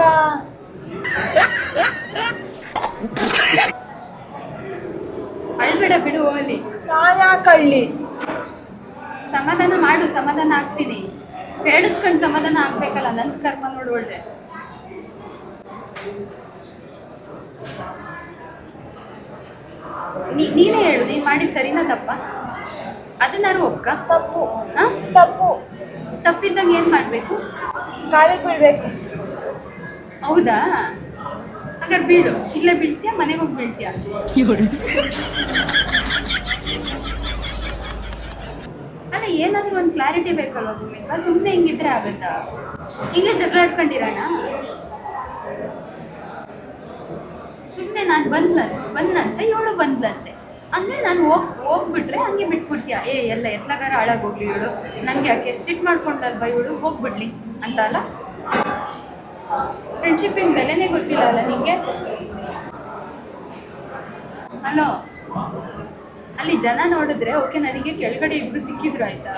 ಅಳ್ಬೇಡ ಬಿಡು ಅಲ್ಲಿ. ಯಾಕಳ್ಳಿ? ಸಮಾಧಾನ ಮಾಡು, ಸಮಾಧಾನ ಆಗ್ತೀನಿ. ಹೇಳಿಸ್ಕೊಂಡು ಸಮಾಧಾನ ಆಗ್ಬೇಕಲ್ಲ, ನನ್ನ ಕರ್ಮ ನೋಡು. ಒಳ್ಳೆ ನೀನೇ ಹೇಳು, ನೀನು ಮಾಡಿದ ಸರಿನಾ ತಪ್ಪ? ಅದನ್ನಾರು ಒಪ್ಕ. ತಪ್ಪು. ಹಾಂ, ತಪ್ಪು. ತಪ್ಪಿದ್ದಾಗ ಏನು ಮಾಡಬೇಕು? ಕಾಲಿಗೆ ಬೀಳ್ಬೇಕು. ಹೌದಾ? ಹಾಗಾದ್ರೆ ಬೀಳು. ಇಲ್ಲೇ ಬೀಳ್ತೀಯಾ, ಮನೆಗೆ ಹೋಗಿ ಬೀಳ್ತೀಯಾ? ಅಲ್ಲ, ಏನಾದರೂ ಒಂದು ಕ್ಲಾರಿಟಿ ಬೇಕಲ್ವ ಭೂಮಿಕಾ? ಸುಮ್ಮನೆ ಹಿಂಗಿದ್ರೆ ಆಗುತ್ತಾ? ಹೀಗೆ ಜಗಳ ಆಡ್ಕೊಂಡಿರೋಣ? ಸುಮ್ಮನೆ ನಾನು ಬಂದಂತೆ ಇವಳು ಬಂದ್ಲಂತೆ ಅಂದರೆ ನಾನು ಹೋಗ್ಬಿಟ್ರೆ ಹಂಗೆ ಬಿಟ್ಬಿಡ್ತೀಯ? ಎಲ್ಲ ಎತ್ಲಾಗಾರ ಹಾಳಾಗೋಗ್ಲಿ ಇವಳು, ನನಗೆ ಯಾಕೆ ಸಿಟ್ಟು ಮಾಡ್ಕೊಂಡಲ್ವಾ ಇವಳು, ಹೋಗ್ಬಿಡ್ಲಿ ಅಂತ ಅಲ್ಲ? ಫ್ರೆಂಡ್ಶಿಪ್ಪಿನ ಬೆಲೆನೇ ಗೊತ್ತಿಲ್ಲ ಅಲ್ಲ ನಿಮಗೆ? ಹಲೋ, ಅಲ್ಲಿ ಜನ ನೋಡಿದ್ರೆ ಓಕೆ, ನನಗೆ ಕೆಳಗಡೆ ಇಬ್ಬರು ಸಿಕ್ಕಿದ್ರು ಆಯಿತಾ,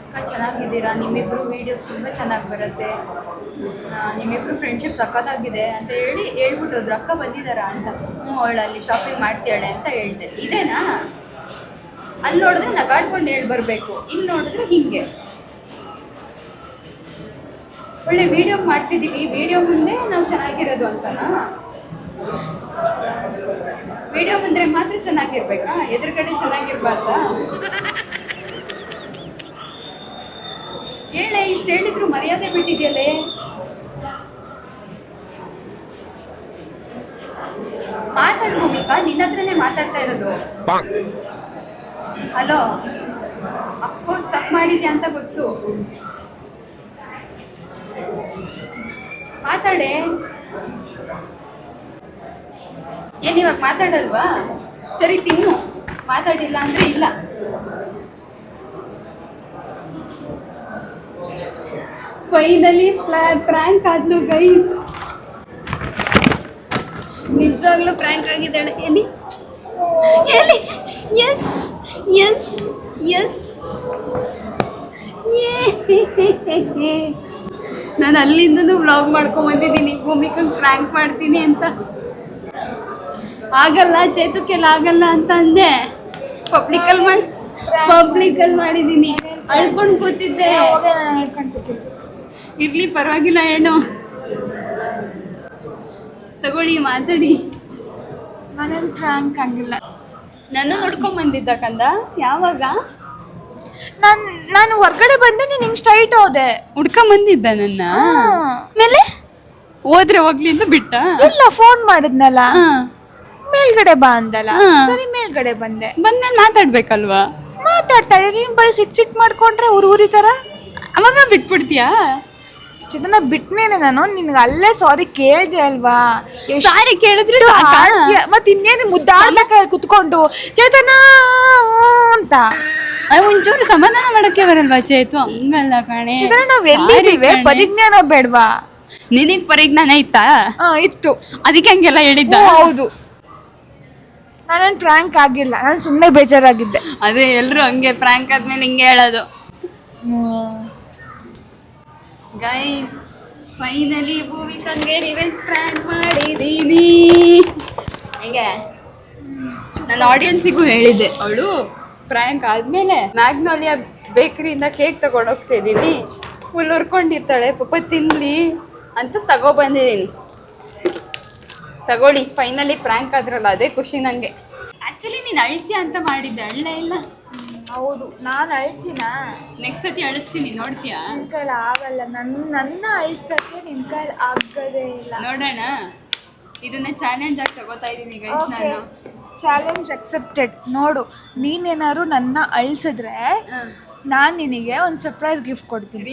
ಅಕ್ಕ ಚೆನ್ನಾಗಿದ್ದೀರಾ, ನಿಮ್ಮಿಬ್ಬರು ವೀಡಿಯೋಸ್ ತುಂಬ ಚೆನ್ನಾಗಿ ಬರುತ್ತೆ, ನಿಮ್ಮಿಬ್ಬರು ಫ್ರೆಂಡ್ಶಿಪ್ ಸಖತ್ತಾಗಿದೆ ಅಂತ ಹೇಳ್ಬಿಟ್ಟು ಹೋದ್ರು. ಅಕ್ಕ ಬಂದಿದ್ದಾರಾ ಅಂತ. ಅವಳು ಅಲ್ಲಿ ಶಾಪಿಂಗ್ ಮಾಡ್ತಾಳೆ ಅಂತ ಹೇಳ್ದೆ. ಇದೇನಾ? ಅಲ್ಲಿ ನೋಡಿದ್ರೆ ನಗಾಡ್ಕೊಂಡು ಬರಬೇಕು, ಇಲ್ಲಿ ನೋಡಿದ್ರೆ ಹಿಂಗೆ. ಒಳ್ಳೆ ವಿಡಿಯೋ ಮಾಡ್ತಿದ್ದೀವಿ, ವಿಡಿಯೋ ಮುಂದೆ ನಾವು ಚೆನ್ನಾಗಿರೋದು ಅಂತನಾ? ವಿಡಿಯೋ ಬಂದರೆ ಮಾತ್ರ ಚೆನ್ನಾಗಿರ್ಬೇಕಾ? ಎದುರುಗಡೆ ಚೆನ್ನಾಗಿರ್ಬಾರ್ದಾ? ಹೇಳೆ, ಇಷ್ಟು ಹೇಳಿದ್ರು ಮರ್ಯಾದೆ ಬಿಟ್ಟಿದ್ಯಲ್ಲೇ. ಮಾತಾಡು ಭೂಮಿಕಾ, ನಿನ್ನ ಹತ್ರನೇ ಮಾತಾಡ್ತಾ ಇರೋದು. ಹಲೋ, ಅಫ್ಕೋರ್ಸ್ ತಪ್ಪು ಮಾಡಿದ್ಯಾ ಅಂತ ಗೊತ್ತು. ಮಾತಾಡೆ. ಏನು ಇವಾಗ ಮಾತಾಡಲ್ವಾ? ಸರಿ, ತಿನ್ನು. ಮಾತಾಡಿಲ್ಲ ಅಂದರೆ ಇಲ್ಲ. ಫೈನಲಿ ಪ್ರ್ಯಾಂಕ್ ಆದ್ಲು ಗೈಸ್. ನಿಜವಾಗ್ಲೂ ಪ್ರ್ಯಾಂಕ್ ಆಗಿದ್ದಾಳೆ. ಎಲ್ಲಿ ಎಸ್ ಎಸ್ ಎಸ್. ನಾನು ಅಲ್ಲಿಂದನೂ ವ್ಲಾಗ್ ಮಾಡ್ಕೊಂಬಂದಿದ್ದೀನಿ ಭೂಮಿಕಂಗೆ ಪ್ರ್ಯಾಂಕ್ ಮಾಡ್ತೀನಿ ಅಂತ. ಆಗಲ್ಲ ಚೇತುಕೆಲ್ಲ ಆಗಲ್ಲ ಅಂತ ಅಂದೆ. ಪಬ್ಲಿಕಲ್ಲಿ ಮಾಡಿದ್ದೀನಿ. ಅಳ್ಕೊಂಡು ಕೂತಿದ್ದೆ. ಇರ್ಲಿ, ಪರವಾಗಿಲ್ಲ, ಏನು ತಗೊಳ್ಳಿ, ಮಾತಾಡಿ. ನಾನೇನು ಪ್ರ್ಯಾಂಕ್ ಆಗಿಲ್ಲ. ನನ್ನ ನೋಡ್ಕೊಂಬಂದಿದ್ದ ಕಂದ. ಯಾವಾಗ? ನಾನು ಹೊರ್ಗಡೆ ಬಂದೆ, ನೀನು ಹಿಂಗೆ ಸ್ಟ್ರೈಟ್ ಹೋದೆ. ಹುಡ್ಕೊಂಬಂದಿದ್ದ ನನ್ನ ಮೇಲೆ? ಹೋದ್ರೆ ಹೋಗ್ಲಿ ಅಂತ ಬಿಟ್ಟ? ಇಲ್ಲ, ಫೋನ್ ಮಾಡಿದ್ನಲ್ಲ, ಮೇಲ್ಗಡೆ ಬಾ ಅಂದಲ್ಲ. ಸರಿ, ಮೇಲ್ಗಡೆ ಬಂದೆ. ಬಂದ್ಮೇಲೆ ಮಾತಾಡ್ಬೇಕಲ್ವಾ? ಮಾತಾಡ್ತಾ ಇದ್ದೀನಿ. ನೀನು ಬರೀ ಸಿಟ್ ಮಾಡ್ಕೊಂಡ್ರೆ ಊರಿ ಥರ ಅವಾಗ ಬಿಟ್ಬಿಡ್ತೀಯಾ? ಚೇತನ, ಬಿಟ್ನೇನೆ ನಾನು. ನಿನ್ಗೆ ಅಲ್ಲೇ ಸಾರಿ ಕೇಳ್ದೆ ಅಲ್ವಾ? ಸಾರಿ ಕೇಳಿದ್ರೆ ಮತ್ತೆ ಇನ್ನೇನು ಮುದ್ದಾಡ್ಬೇಕ ಕುತ್ಕೊಂಡು ಚೇತನ ಅಂತ. ಒಂಚೂರು ಸಮಾಧಾನ ಮಾಡಕ್ಕೆ ಬರಲ್ವಾ ಚೇತು? ಹಂಗಲ್ಲ ಕಣೆ. ಚೇತನ, ನಾವ್ ಎಲ್ಲಿದ್ದೀವಿ? ಪರಿಜ್ಞಾನ ಬೇಡ್ವಾ? ನಿನಗ್ ಪರಿಜ್ಞಾನ ಇತ್ತಾ? ಇತ್ತು. ಅದಕ್ಕೆ ಹಂಗೆಲ್ಲ ಹೇಳಿದ್ದ? ಹೌದು. ನಾನೇನು ಪ್ರ್ಯಾಂಕ್ ಆಗಿಲ್ಲ, ನಾನು ಸುಮ್ಮನೆ ಬೇಜಾರಾಗಿದ್ದೆ. ಅದೇ ಎಲ್ಲರೂ ಹಂಗೆ ಪ್ರ್ಯಾಂಕ್ ಆದ್ಮೇಲೆ ಹಿಂಗೆ ಹೇಳೋದು. ಗೈಸ್, ಫೈನಲಿ ಭೂಮಿಕಂಗೆ ರಿವೆಂಜ್ ಪ್ರ್ಯಾಂಕ್ ಮಾಡಿದ್ದೀನಿ. ಹೇಗೆ? ನನ್ನ ಆಡಿಯನ್ಸಿಗೂ ಹೇಳಿದ್ದೆ, ಅವಳು ಪ್ರ್ಯಾಂಕ್ ಆದಮೇಲೆ ಮ್ಯಾಗ್ನೋಲಿಯಾ ಬೇಕ್ರಿಯಿಂದ ಕೇಕ್ ತಗೊಂಡೋಗ್ತಾ ಇದ್ದೀನಿ, ಫುಲ್ ಹುರ್ಕೊಂಡಿರ್ತಾಳೆ, ಪಾಪ ತಿನ್ನಲಿ ಅಂತ ತಗೊಬಂದಿದ್ದೀನಿ. ತಗೊಳ್ಳಿ, ಫೈನಲಿ ಪ್ರ್ಯಾಂಕ್ ಆದ್ರಲ್ಲ, ಅದೇ ಖುಷಿ ನನಗೆ. ಆ್ಯಕ್ಚುಲಿ ನೀನು ಅಳ್ತೀಯ ಅಂತ ಮಾಡಿದ್ದೆ, ಅಳ್ಳೇ ಇಲ್ಲ. ಹೌದು, ನಾನು ಅಳ್ತೀನ. ನೆಕ್ಸ್ಟ್ ಸತಿ ಅಳಿಸ್ತೀನಿ, ನೋಡ್ತೀಯಾ? ನಿನ್ನ ಕೈಲಿ ಆಗಲ್ಲ. ನನ್ನ ಅಳ್ಸಕ್ಕೆ ನಿನ್ನ ಕೈಲಿ ಆಗೋದೇ ಇಲ್ಲ. ನೋಡೋಣ. ಇದನ್ನ ಚಾಲೆಂಜ್ ಆಗಿ ತಗೋತಾ ಇದ್ದೀನಿ ಗೈಸ್ ನಾನು. Challenge accepted. ನೋಡು, ನೀನೇನಾದ್ರು ನನ್ನ ಅಳ್ಸಿದ್ರೆ ನಾನು ನಿನಗೆ ಒಂದು ಸರ್ಪ್ರೈಸ್ ಗಿಫ್ಟ್ ಕೊಡ್ತೀನಿ.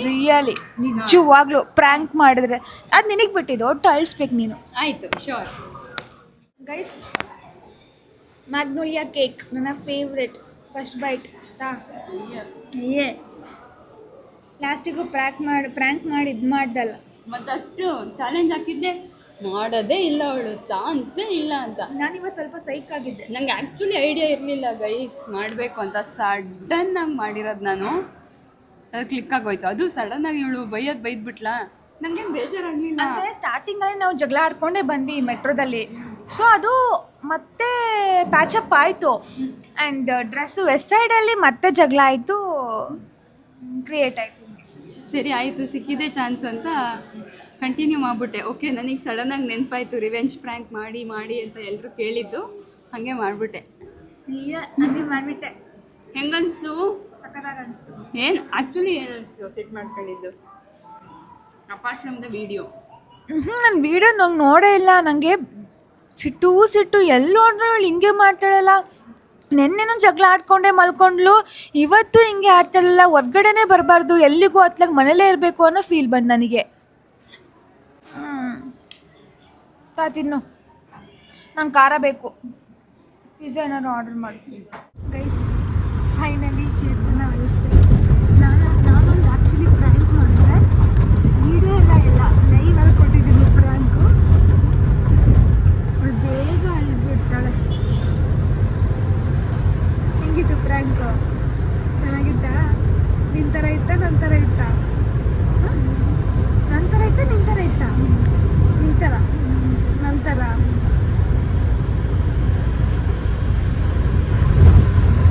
ರಿಯಲಿ, ನಿಜವಾಗ್ಲೂ. ಪ್ರ್ಯಾಂಕ್ ಮಾಡಿದ್ರೆ ಅದು ನಿನಗೆ ಬಿಟ್ಟಿದ್ದು, ಒಟ್ಟು ಅಳಿಸ್ಬೇಕು ನೀನು. ಆಯಿತು, ಶೋರ್. ಗೈಸ್, ಮ್ಯಾಗ್ನೋಲಿಯಾ ಕೇಕ್ ನನ್ನ ಫೇವ್ರೆಟ್. ಫಸ್ಟ್ ಬೈಟ್ ಏ ಲಾಸ್ಟಿಗೂ ಪ್ರ್ಯಾಂಕ್ ಮಾಡಿ ಇದು ಮಾಡ್ದಲ್ಲ. ಮತ್ತಷ್ಟು ಚಾಲೆಂಜ್ ಹಾಕಿದ್ದೆ, ಮಾಡೋದೇ ಇಲ್ಲ ಅವಳು, ಚಾನ್ಸೇ ಇಲ್ಲ ಅಂತ. ನಾನಿವಾಗ ಸ್ವಲ್ಪ ಸೈಕ್ ಆಗಿದ್ದೆ. ನಂಗೆ ಆ್ಯಕ್ಚುಲಿ ಐಡಿಯಾ ಇರಲಿಲ್ಲ ಗೈಸ್ ಮಾಡಬೇಕು ಅಂತ. ಸಡನ್ನಾಗಿ ಮಾಡಿರೋದು ನಾನು, ಅದು ಕ್ಲಿಕ್ ಆಗೋಯ್ತು. ಅದು ಸಡನ್ನಾಗಿ ಇವಳು ಬೈದ್ಬಿಟ್ಲಾ, ನನಗೇನು ಬೇಜಾರಾಗಲಿಲ್ಲ. ಅಂದರೆ ಸ್ಟಾರ್ಟಿಂಗಲ್ಲಿ ನಾವು ಜಗಳ ಆಡ್ಕೊಂಡೇ ಬಂದ್ವಿ ಮೆಟ್ರೋದಲ್ಲಿ. ಸೊ ಅದು ಮತ್ತೆ ಪ್ಯಾಚಪ್ ಆಯಿತು. ಆ್ಯಂಡ್ ಡ್ರೆಸ್ ವೆಸ್ಟ್ ಸೈಡಲ್ಲಿ ಮತ್ತೆ ಜಗಳ ಆಯಿತು, ಕ್ರಿಯೇಟ್ ಆಯಿತು. ಸರಿ ಆಯಿತು, ಸಿಕ್ಕಿದೆ ಚಾನ್ಸ್ ಅಂತ ಕಂಟಿನ್ಯೂ ಮಾಡಿಬಿಟ್ಟೆ. ಓಕೆ, ನನಗೆ ಸಡನ್ನಾಗಿ ನೆನಪಾಯಿತು ರಿವೆಂಜ್ ಪ್ರ್ಯಾಂಕ್ ಮಾಡಿ ಅಂತ ಎಲ್ಲರೂ ಕೇಳಿದ್ದು, ಹಾಗೆ ಮಾಡಿಬಿಟ್ಟೆ. ಹಂಗೆ ಮಾಡಿಬಿಟ್ಟೆ. ಹೆಂಗನ್ನಿಸ್ತು? ಸಕ್ಕತ್ತಾಗಿ ಅನಿಸ್ತು. ಏನು ಆ್ಯಕ್ಚುಲಿ ಏನು ಅನಿಸ್ತು ಸೆಟ್ ಮಾಡ್ಕೊಂಡಿದ್ದು ಅಪಾರ್ಟ್ ಫ್ರಮ್ ದ ವಿಡಿಯೋ? ನನ್ನ ವೀಡಿಯೋ ನಂಗೆ ನೋಡೇ ಇಲ್ಲ. ನನಗೆ ಸಿಟ್ಟು ಎಲ್ಲಿ ನೋಡ್ರೆ ಅವಳು ಹಿಂಗೆ ಮಾಡ್ತಾಳಲ್ಲ. ನೆನ್ನೆನೂ ಜಗಳ ಆಡ್ಕೊಂಡೆ ಮಲ್ಕೊಂಡ್ಲು, ಇವತ್ತು ಹಿಂಗೆ ಆಡ್ತಾಳಲ್ಲ. ಹೊರ್ಗಡೆನೇ ಬರಬಾರ್ದು, ಎಲ್ಲಿಗೂ ಹತ್ಲಾಗ ಮನೇಲೇ ಇರಬೇಕು ಅನ್ನೋ ಫೀಲ್ ಬಂದು ನನಗೆ. ತಿನ್ನು, ನಂಗೆ ಖಾರ ಬೇಕು. ಪಿಜ್ಜಾ ಏನಾದ್ರು ಆರ್ಡರ್ ಮಾಡಿ. ಗೈಸ್, ಫೈನಲಿ ಚೇತನ ಅಳಿಸ್ತೆ. ನಾನೊಂದು ಆ್ಯಕ್ಚುಲಿ ಪ್ರ್ಯಾಂಕ್ ಮಾಡಿದೆ, ವಿಡಿಯೋ ಎಲ್ಲ ಲೈವಲ್ಲಿ ಕೊಟ್ಟಿದ್ದೀನಿ ಪ್ರ್ಯಾಂಕು. ಅವಳು ಬೇಗ ಅಳ್ಬಿಡ್ತಾಳೆ. ಹೆಂಗಿತ್ತು ಪ್ರ್ಯಾಂಕು? ಚೆನ್ನಾಗಿತ್ತ? ನಿನ್ನ ಥರ ಇತ್ತಾ ನನ್ನ ಥರ ಇತ್ತಾ? ನನ್ನ ಥರ ಇತ್ತಾ ನಿನ್ನ ಥರ ಇತ್ತಾ? ನಿನ್ನ ಥರ ನನ್ನ ಥರ.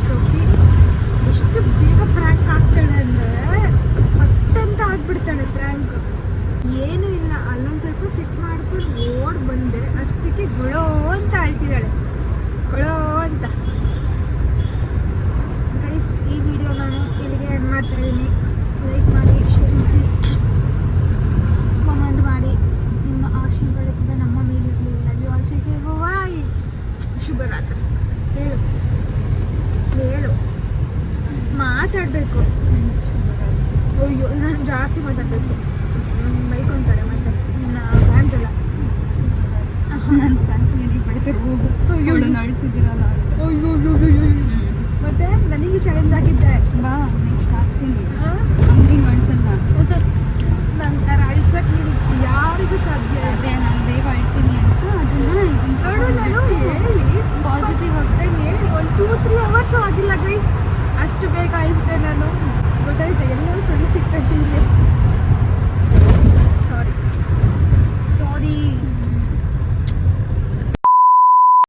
ಸೋಫಿ ಎಷ್ಟು ಬೇಗ ಪ್ರ್ಯಾಂಕ್ ಆಗ್ತಾಳೆ ಅಂದರೆ ಪಟ್ಟಂತ ಆಗ್ಬಿಡ್ತಾಳೆ ಪ್ರ್ಯಾಂಕ್. ಏನೂ ಇಲ್ಲ, ಅಲ್ಲೊಂದು ಸ್ವಲ್ಪ ಸಿಟ್ಟು ಮಾಡ್ಕೊಂಡು ಓಡಿ ಬಂದೆ, ಅಷ್ಟಕ್ಕೆ ಗೊಳೋ ಅಂತ ಅಳ್ತಿದ್ದಾಳೆ, ಗೊಳೋ ಅಂತ. ಗೈಸ್, ಈ ವಿಡಿಯೋ ನಾನು ಇಲ್ಲಿಗೆ ಎಂಡ್ ಮಾಡ್ತಾ ಇದ್ದೀನಿ. ಲೈಕ್ ಮಾಡಿ, ಶೇರ್ ಮಾಡಿ, ಕಮೆಂಟ್ ಮಾಡಿ. ನಿಮ್ಮ ಆಶೀರ್ವಾದದಿಂದ ನಮ್ಮ ಮೇಲಿರಲಿ. Love you all. ಜೈ ಬಾಯ್. ಶುಭರಾತ್ರಿ. ಹೇಳು ಮಾತಾಡಬೇಕು. ಅಯ್ಯೋ, ನಾನು ಜಾಸ್ತಿ ಮಾತಾಡಬೇಕು, ಬೈಕೊಂತಾರೆ ಮತ್ತೆ ಫ್ಯಾನ್ಸ್ ಎಲ್ಲ. ನನ್ನ ಫ್ಯಾನ್ಸ್ ನನಗೆ ಬೈತಾರೆ, ಹೋಗು ಅವಳು ನಡೆಸಿದ್ದೀರಲ್ಲ. ಮತ್ತೆ ನನಗೆ ಚಾಲೆಂಜ್ ಆಗಿದ್ದೆ, ಬಾ ನೆಕ್ಸ್ಟ್ ಆಗ್ತೀನಿ, ಅಂಗಡಿ ಮಾಡಿಸಲ್ಲ. ನನ್ನ ಥರ ಅಳ್ಸಕ್ಕೆ ನೀನು ಯಾರಿಗೂ ಸಾಧ್ಯ. ಅದೇ ನಾನು ಬೇಗ ಅಳ್ತೀನಿ ಅಂತ ನೋಡು, ನಾನು ಹೇಳಿ ಪಾಸಿಟಿವ್ ಆಗ್ತೇನೆ ಹೇಳಿ 1-2-3 ಅವರ್ಸು ಆಗಿಲ್ಲ ಗೈಸ್, ಅಷ್ಟು ಬೇಗ ಅಳಿಸಿದೆ ನಾನು. ಗೊತ್ತಾಯ್ತಾ, ಎಲ್ಲರೂ ಸುಳ್ಳು ಸಿಗ್ತಾ ಇದ್ದೀನಿ.